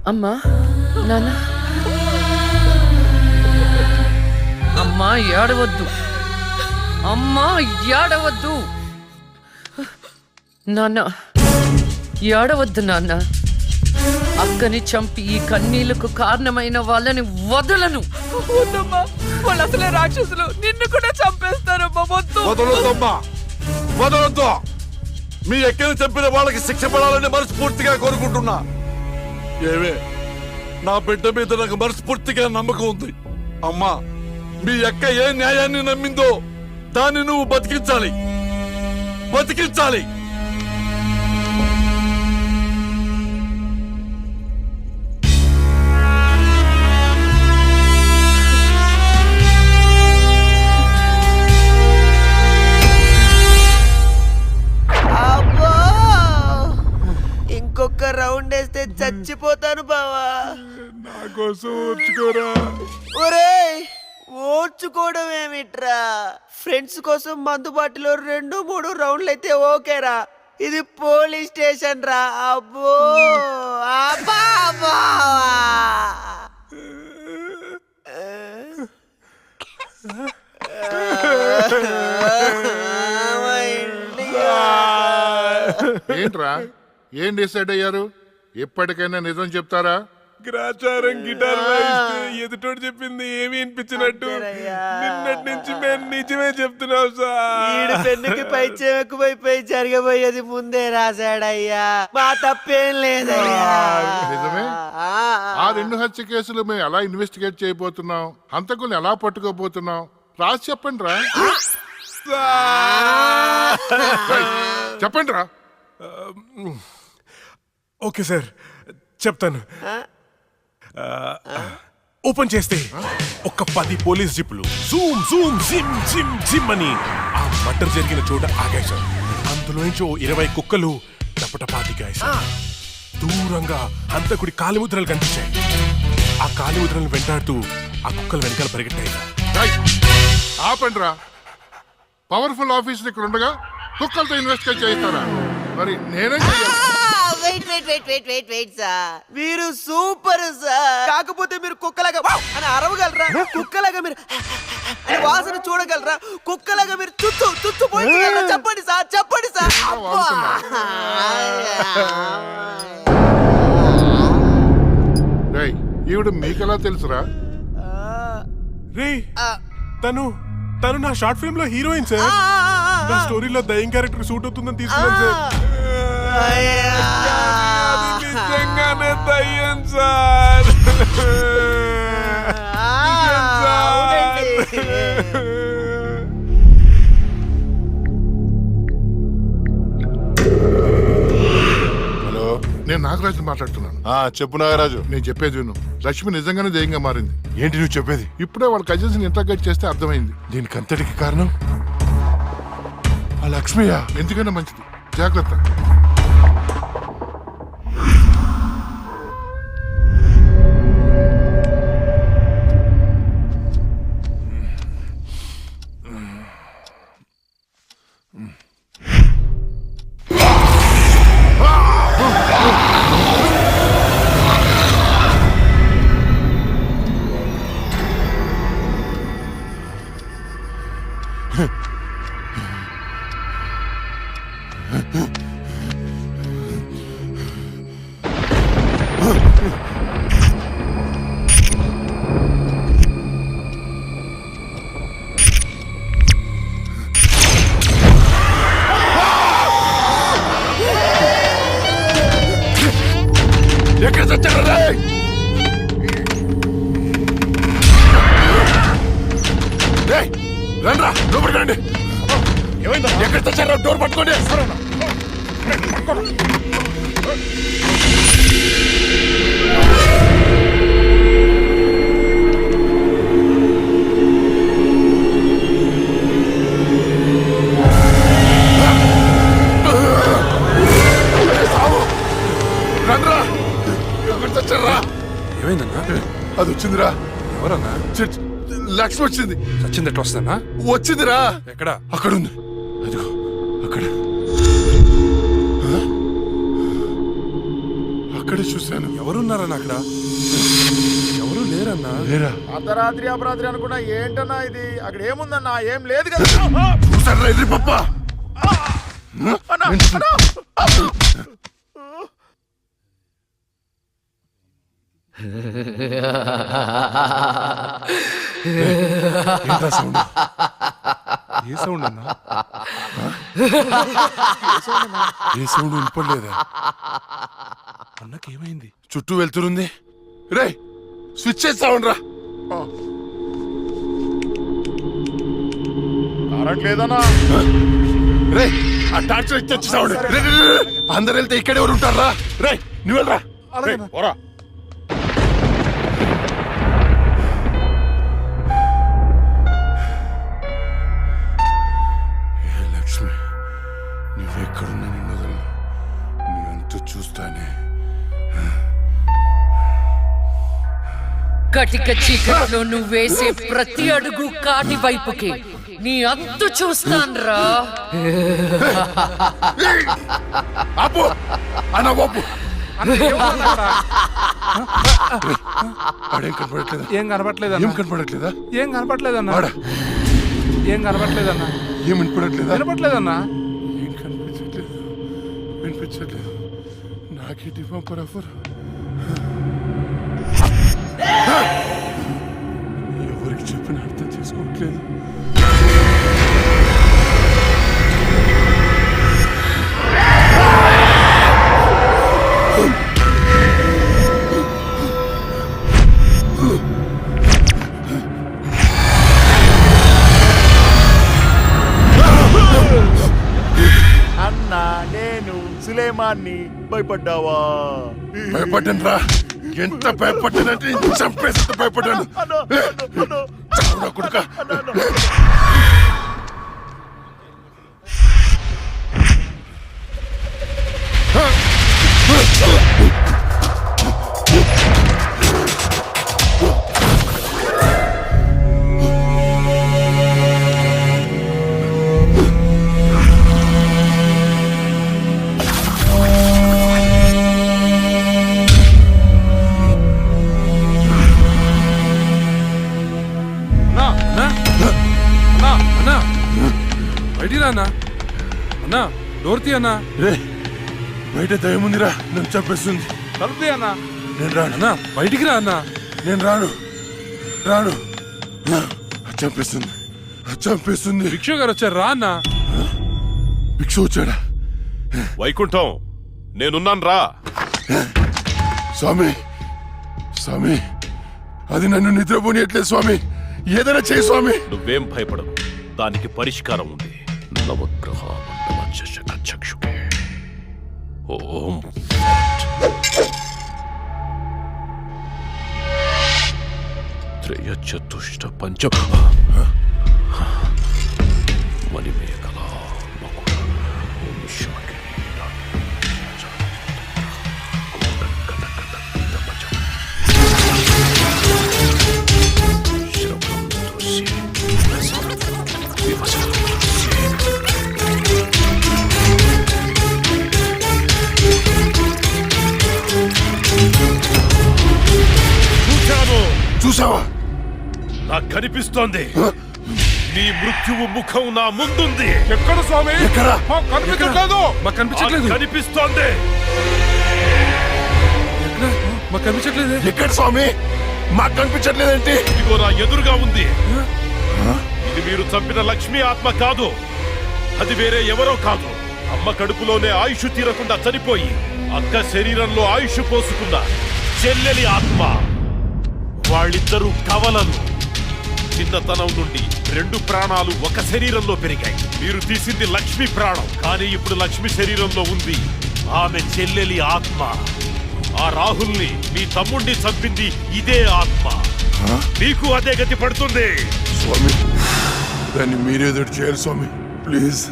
అమ్మా నాన్న, అమ్మా ఏడవద్దు, అమ్మా ఏడవద్దు, నాన్న ఏడవద్దు నాన్న. అక్కని చంపి ఈ కన్నీళ్లకు కారణమైన వాళ్ళని వదలను. వద్దమ్మా, వాళ్ళు అసలే రాక్షసులు, నిన్ను కూడా చంపేస్తారమ్మా. వదలొద్దమ్మా, వదలొద్దు. మీ ఎక్కని చంపిన వాళ్ళకి శిక్ష పడాలని మనస్ఫూర్తిగా కోరుకుంటున్నా. ఏవే, నా బిడ్డ మీద నాకు మనస్ఫూర్తిగా నమ్మకం ఉంది. అమ్మా, మీ అక్క ఏ న్యాయాన్ని నమ్మిందో దాన్ని నువ్వు బతికించాలి, బతికించాలి. ఇంకొక రౌండ్ వేస్తే చచ్చిపోతాను బావా. నా కోసం ఓర్చుకోరా. ఒరేయ్, ఓర్చుకోవడం ఏమిట్రా? ఫ్రెండ్స్ కోసం మందు బాటిలో 2-3 రౌండ్లు అయితే ఓకేరా. ఇది పోలీస్ స్టేషన్ రా. అబ్బో అబ్బా అబ్బా. ఏంట్రా, ఏం డిసైడ్ అయ్యారు? ఎప్పటికైనా నిజం చెప్తారా? గ్రాచారం గిటార్ వాయిస్తే ఎదుటోడు చెప్పింది ఏమి వినిపించినట్టు నిన్నటి నుంచి మేము నిజమే చెప్తున్నాం సార్. పెన్నుకి పై చెక్కుపోయిపోయి జరగబోయేది ముందే రాశాడయ్యా. మా తప్పేం లేదయ్యా. నిజమే. ఆ 2 హత్య కేసులు మేము ఎలా ఇన్వెస్టిగేట్ చేయబోతున్నాం, హంతకుల్ని ఎలా పట్టుకోబోతున్నాం రాసి చెప్పండి రా. చెప్పండి రా. ఓకే సార్, చెప్తాను. ఓపెన్ చేస్తే ఒక 10 పోలీస్ జీపులు జూమ్ జూమ్ జిమ్ జిమ్ జిమ్ అని ఆ మర్డర్ జరిగిన చోట ఆగాయి సార్. అందులో నుంచి 20 కుక్కలు టపటపాతికాయి సార్. దూరంగా హంతకుడి కాలిముద్రలు కనిపించాయి. ఆ కాలిముద్రలను వెంటాడుతూ ఆ కుక్కలు వెనకాల పరిగెట్టాయి సార్. ఆపండి రా. పవర్ఫుల్ ఆఫీసర్ ఇక్కడ ఉండగా కుక్కలతో ఇన్వెస్టిగేట్ చేయిస్తారా? మరి నేనే చెయ్యాలి. వెయిట్ సార్, మీరు సూపర్ సార్. కాకపోతే మీరు కుక్కలాగా అని అరవగలరా? కుక్కలాగా మీరు వాసన చూడగలరా? కుక్కలాగా మీరు చుట్టూ పోయించగలరా? చెప్పండి సార్, చెప్పండి సార్. ఈవిడ మీకెలా తెలుసురా? రే, తను నా షార్ట్ ఫిల్మ్ లో హీరోయిన్ సార్. నా స్టోరీలో దయ్యం క్యారెక్టర్ సూట్ అవుతుందని తీసుకున్నాను సార్. నిజంగానే దయ్యం సార్. హలో, నేను నాగరాజు మాట్లాడుతున్నాను. చెప్పు నాగరాజు. నేను చెప్పేది విను. లక్ష్మి నిజంగానే దయ్యంగా మారింది. ఏంటి నువ్వు చెప్పేది? ఇప్పుడే వాళ్ళ కజిన్స్ ఇంటర్గేట్ చేస్తే అర్థమైంది. దీనికి అంతటికి కారణం ఆ లక్ష్మియా? ఎందుకైనా మంచిది, జాగ్రత్త. ఎక్కడ చచ్చారా? రండ్రా, లోపలికి రండి. ఎక్కడ చచ్చారా? డోర్ పట్టుకోండి. రండ్రా, ఎక్కడ చచ్చారా? ఏమైందన్నా? అది వచ్చిందిరా. ఎవరన్నా? లక్ష్మి వచ్చింది. చచ్చింది ఎట్లా వస్తుందన్నా? వచ్చిందిరా. ఎక్కడ? అక్కడ ఉంది. అదిగో అక్కడ. అక్కడ ఇక్కడే చూశాను. ఎవరున్నారన్నా అక్కడ? ఎవరు లేరన్నా. లేరా? అర్ధరాత్రి అపరాత్రి అనుకున్నా ఏంటన్నా ఇది? అక్కడ ఏముందన్నా? ఏం లేదు కదా. చూసారా ఎర్రి పప్ప? ఏంట్రా సౌండ్? ఏ సౌండ్ అన్నా? ఏ సౌండ్ వినపడలేదా? అన్నకేమైంది? చుట్టూ వెళ్తురుంది. రే స్విచ్ చేస్తావుండ్రా. కరెంట్ లేదన్నా. రే ఆ టార్చ్ లైట్ తెచ్చి సావండి. అందరు వెళ్తే ఇక్కడ ఎవరు ఉంటారా? రే నువ్వు వెళ్ళరా. రేయ్, పోరా. ఏ లక్ష్మి, నువ్వెక్కడున్నా నిన్ను వదలను. నువ్వెంత చూస్తానే. కటిక చీకట్లో నువ్వు వేసే ప్రతి అడుగు కాటి వైపుకి నీ అంతు చూస్తాన్రా. ఆపు అన్న బాపు. ఆడేం కనపడట్లేదా? ఏం కనపట్లేదన్నా. ఏం కనపడట్లేదా? ఏం కనపట్లేదన్నా. ఆడ ఏం కనపట్లేదన్నా. ఏం వినపడట్లేదా? వినపట్లేదన్నా. ఏం కనిపించట్లేదు, వినిపించట్లేదు. నాకేంటి పంపరాఫర్? ఎవరికి చెప్పిన అర్థం చేసుకోవట్లేదు. అన్నా నేను సులేమాన్ని. భయపడ్డావా? భయపడ్డాను రా. ఎంత భయపడ్డానంటే చంపేసి భయపడ్డాను. చావురా కొడుకా. బయటికి రా అన్నా. అన్నా డోర్ తీ అన్నా. రే బయట దయముందిరా, నన్ను చంపేస్తుంది. తలుపు తీ అన్నా. నేను రాను. అన్నా బయటికి రా అన్నా. నేను రాను రాను. చంపేస్తుంది, చంపేస్తుంది. భిక్షు గారు వచ్చారు, రా అన్నా. భిక్ష వచ్చాడా? వైకుంఠం నేనున్నాను, రా. స్వామి స్వామి, అది నన్ను నిద్రపోనియట్లేదు స్వామి. ఏదైనా చేయి స్వామి. నువ్వేం భయపడవు, దానికి పరిష్కారం ఉంది. నవగ్రహ మండల చషక చక్షుకే ఓం త్రయ చతుష్ట పంచ మణిమేఖలా మకుట ఓం శాకే చూసావా? నాకు కనిపిస్తోంది. నీ మృత్యువు ముఖం నా ముందుంది. ఎక్కడ స్వామి? ఎక్కడ? కనిపించట్లేదు. మాకు కనిపించట్లేదు. కనిపిస్తోంది. మాకు కనిపించట్లేదు. ఎక్కడ స్వామి? మాకు కనిపించట్లేదేంటి? ఇదిగో నా ఎదురుగా ఉంది. ఇది మీరు చంపిన లక్ష్మీ ఆత్మ కాదు, అది వేరే ఎవరో కాదు. అమ్మ కడుపులోనే ఆయుష్ తీరకుండా చనిపోయి అక్క శరీరంలో ఆయుష్ పోసుకున్న చెల్లెలి ఆత్మ. వాళ్ళిద్దరూ కవలలు. చిన్నతనం నుండి 2 ప్రాణాలు ఒక శరీరంలో పెరిగాయి. మీరు తీసింది లక్ష్మి ప్రాణం, కానీ ఇప్పుడు లక్ష్మి శరీరంలో ఉంది ఆమె చెల్లెలి ఆత్మ. ఆ రాహుల్ని, మీ తమ్ముణ్ణి చంపింది ఇదే ఆత్మ. మీకు అదే గతి పడుతుంది. స్వామి దాన్ని మీరేదో చేయాలి స్వామి, ప్లీజ్.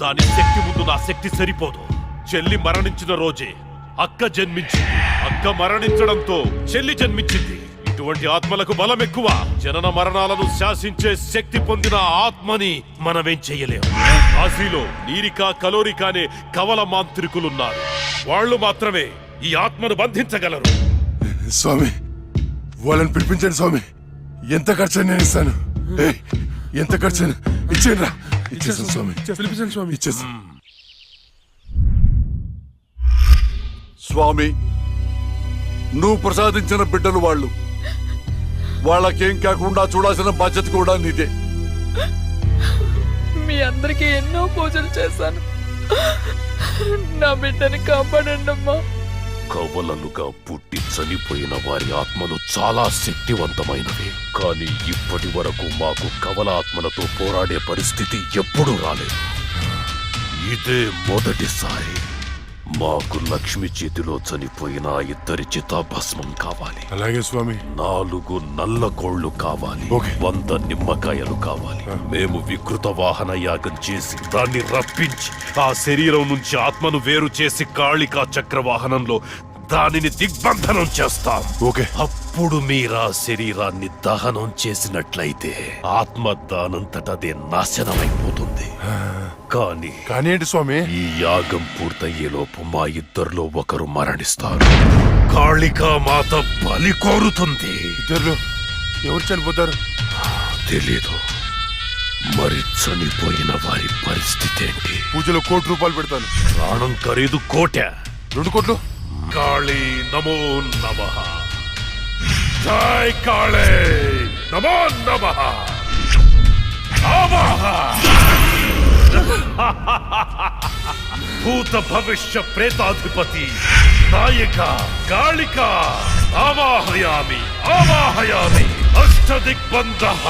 దాని శక్తి ముందు నా శక్తి సరిపోదు. చెల్లి మరణించిన రోజే అక్క జన్మించింది. అక్క మరణించడంతో చెల్లి జన్మించింది. ఇటువంటి ఆత్మలకు బలం ఎక్కువ. జనన మరణాలను శాసించే శక్తి పొందిన ఆత్మని మనమేం చెయ్యలేము. కాశీలో నీరికా కలోరికా అనే కవల మాంత్రికులున్నారు. వాళ్ళు మాత్రమే ఈ ఆత్మను బంధించగలరు. స్వామి వాళ్ళని పిలిపించండి స్వామి. ఎంత ఖర్చు నేను ఇస్తాను. ఏయ్, ఎంత ఖర్చు ఇచ్చేయండి రా. ఇచ్చేస్తాను స్వామి. పిలిపించండి స్వామి. ఇచ్చేస్తాను. స్వామి, నువ్వు ప్రసాదించిన బిడ్డలు వాళ్ళు. వాళ్ళకేం కాకుండా చూడాల్సిన బాధ్యత కూడా నీదే. మీ అందరికీ ఎన్నో పూజలు చేశాను. నా బిడ్డని కాపాడండి అమ్మా. కవలలుగా పుట్టి చనిపోయిన వారి ఆత్మలు చాలా శక్తివంతమైనవి. కానీ ఇప్పటి వరకు మాకు కవల ఆత్మలతో పోరాడే పరిస్థితి ఎప్పుడూ రాలేదు. ఇదే మొదటిసారి. మాకు లక్ష్మి చేతిలో చనిపోయిన 2 చితాభస్మం కావాలి. అలాగే స్వామి. 4 నల్ల కోళ్లు కావాలి. 100 నిమ్మకాయలు కావాలి. మేము వికృత వాహన యాగం చేసి దాన్ని రప్పించి ఆ శరీరం నుంచి ఆత్మను వేరు చేసి కాళికా చక్రవాహనంలో దానిని దిగ్బంధనం చేస్తాం. ఓకే. అప్పుడు మీరా శరీరాన్ని దహనం చేసినట్లయితే ఆత్మ దానంతటదే నాశనమైపోతుంది. కానీ ఏంటి స్వామి? ఈ యాగం పూర్తయ్యేలోపు మా ఇద్దరిలో ఒకరు మరణిస్తారు. కాళికా మాత బలి కోరుతుంది. ఇద్దరు ఎవరు చనిపోతారు? తెలీదు. మరి చనిపోయిన వారి పరిస్థితి ఏంటి? పూజలో 1 కోటి రూపాయలు పెడతాను. ప్రాణం ఖరీదు 1 కోటి. 2 కోట్లు. కాళీ నమో నమః. జై కాళీ నమో నమః. ఆవాహ. భూత భవిష్య ప్రేతాధిపతి నాయక కాళిక ఆవాహయామి ఆవాహయామి. అష్టదిగ్బంధః.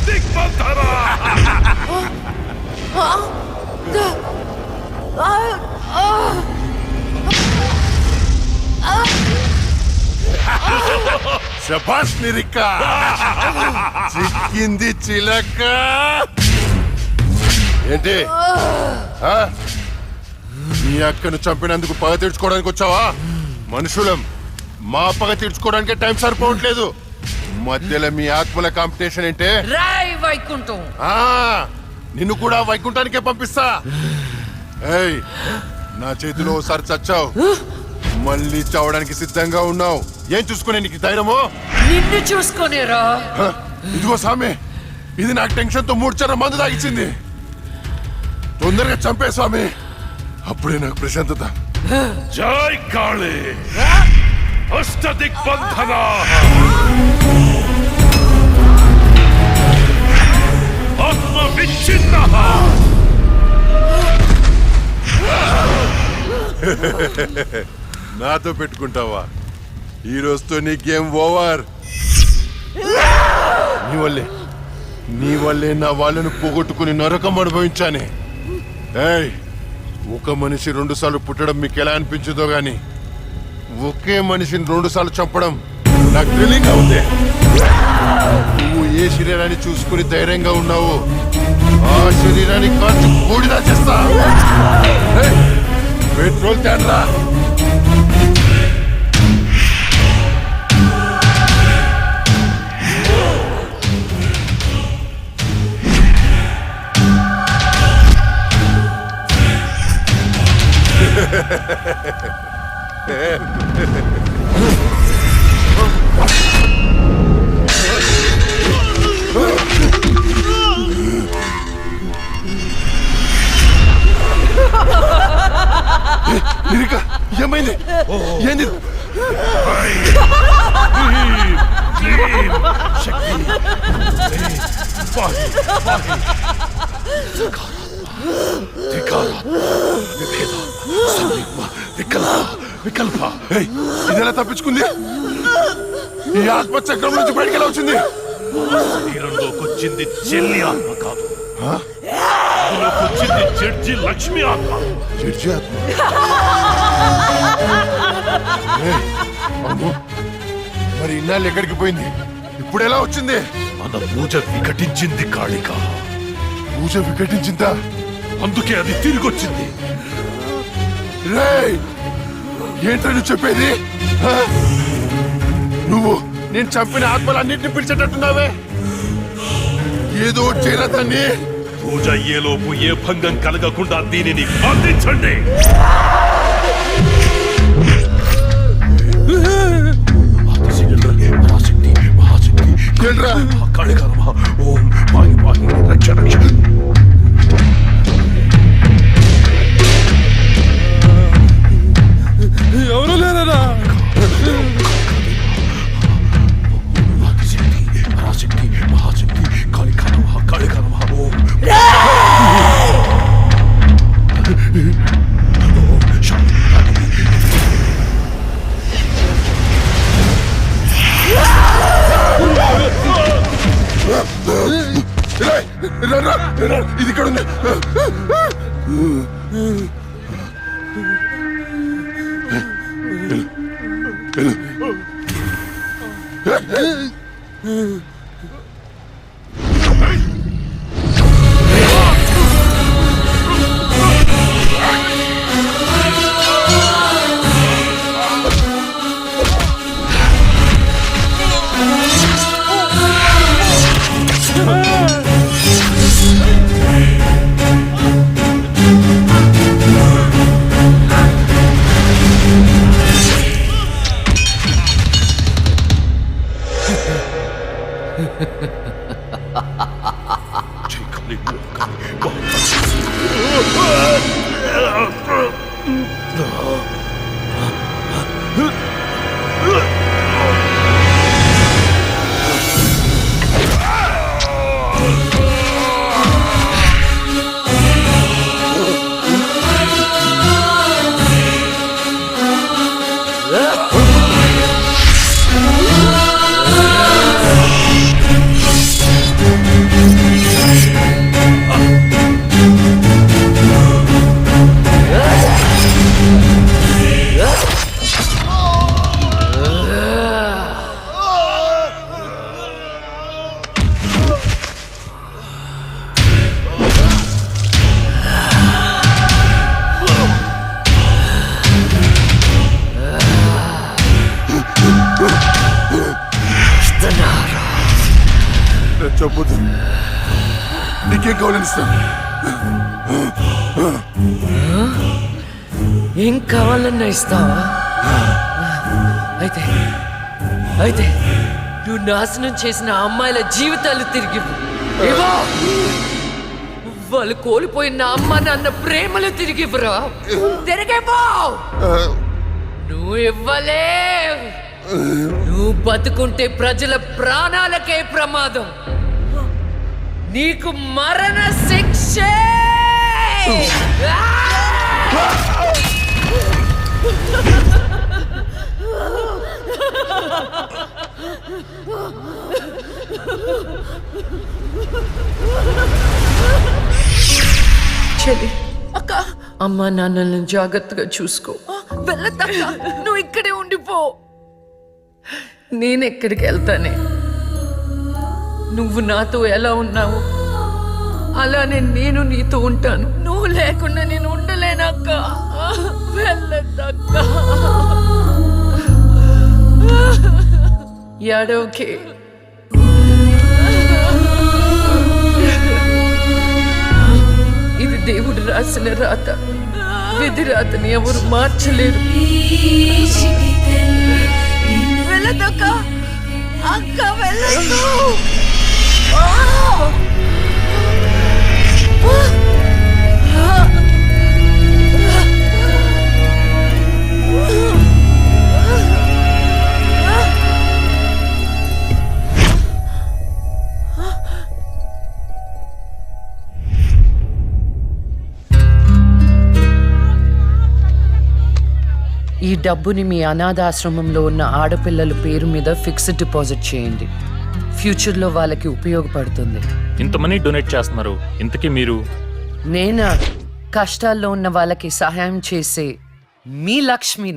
దిగ్బంధన. శభాష్ నిరిక. చిక్కింది చిలక. ఏంటి మీ అక్కను చంపినందుకు పగ తీర్చుకోవడానికి వచ్చావా? మనుషులం, మా పగ తీర్చుకోవడానికి టైం సరిపోవట్లేదు. మధ్యలో మీ ఆత్మల కాంపిటీషన్ ఏంటే? రాయ్ వైకుంఠం. నిన్ను కూడా వైకుంఠానికే పంపిస్తా. ఏయ్, నా చేతిలో ఒకసారి చచ్చావు, మళ్ళీ చావడానికి సిద్ధంగా ఉన్నావు. ఏం చూసుకునే నీకు ధైర్యమో? నిన్ను చూసుకునేరా. ఇదిగో స్వామి, ఇది నాకు టెన్షన్ తో 3 చర మందు తాగిచ్చింది. తొందరగా చంపే స్వామి, అప్పుడే నాకు ప్రశాంతత. జై కాళీ. అష్టదిగ్బంధన. ఆత్మ విచ్ఛిన్న. నాతో పెట్టుకుంటావా? ఈ రోజుతో నీ గేమ్ ఓవర్. నీ వల్లే నా వాళ్ళను పోగొట్టుకుని నరకం అనుభవించానే. ఏయ్, ఒక మనిషి 2 సార్లు పుట్టడం మీకు ఎలా అనిపించదో గాని ఒకే మనిషిని 2 సార్లు చంపడం నాకు థ్రిల్లింగ్ ఉంది. నువ్వు ఏ శరీరాన్ని చూసుకుని ధైర్యంగా ఉన్నావు, ఆ శరీరాన్ని కాల్చి బూడిద చేస్తా. పెట్రోల్ తేడ్రా. ఏమైంది? ఏంది? వికల్ప. ఇదెలా తప్పించుకుంది? ఈ ఆత్మ చక్రం నుంచి బయటికి ఎలా వచ్చింది? శరీరంలోకి వచ్చింది చెల్లి ఆత్మ కాదు, అందులోకి వచ్చింది జడ్జి లక్ష్మి ఆత్మ. జడ్జి ఆత్మ. అమ్మో, మరి ఇన్నాళ్ళు ఎక్కడికి పోయింది? ఇప్పుడు ఎలా వచ్చింది? మన పూజ వికటించింది కాళిక. పూజ వికటించిందా? అందుకే అది తిరిగి వచ్చింది. రేయ్, ఏంట్రా నువ్వు చెప్పేది? ఆ? నువ్వు నేను చంపిన ఆత్మలన్నింటినీ పిలిచేటట్టున్నావే. ఏదో చేయరా దాన్ని. పూజ అయ్యేలోపు ఏ భంగం కలగకుండా దీనిని బంధించండి. ఏంట్రా? ఓం పాయి పాయి రక్ష రక్ష. ఎవరు లేరా? పరాశక్తి మహాశక్తి కాళికా నమః కాళికా నమః. ఓం ఇది ఇక్కడ ఉంది. చెప్పొద్దు. నీకేం కావాలని ఇస్తాను. ఏం కావాలన్నా ఇస్తావా? అయితే అయితే నువ్వు నాశనం చేసిన అమ్మాయిల జీవితాలు తిరిగి ఇవ్వు. వాళ్ళు కోల్పోయిన అమ్మ నాన్న ప్రేమలు తిరిగి ఇవ్వరా? తిరిగిపో. నువ్వు ఇవ్వలేవు. నువ్వు బతుకుంటే ప్రజల ప్రాణాలకే ప్రమాదం. నీకు మరణ శిక్ష. చెల్లి, అక్క, అమ్మా నాన్నలను జాగ్రత్తగా చూసుకో. వెళ్ళదక్క, నువ్వు ఇక్కడే ఉండిపో. నేనెక్కడికి వెళ్తానే? నువ్వు నాతో ఎలా ఉన్నావు అలానే నేను నీతో ఉంటాను. నువ్వు లేకుండా నేను ఉండలేనక్క. వెళ్ళదక్క. ఏడవకే. ఇది దేవుడు రాసిన రాత. విధి రాతని ఎవరు మార్చలేరు. వెళ్ళదక్క. అక్క వెళ్ళదు. ఈ డబ్బుని మీ అనాథాశ్రమంలో ఉన్న ఆడపిల్లల పేరు మీద ఫిక్స్డ్ డిపాజిట్ చేయండి. ఫ్యూచర్లో వాళ్ళకి ఉపయోగపడుతుంది. ఇంత మనీ డొనేట్ చేస్తున్నారు, ఇంతకీ మీరు? నేనా కష్టాల్లో ఉన్న వాళ్ళకి సహాయం చేసే మీ లక్ష్మిని.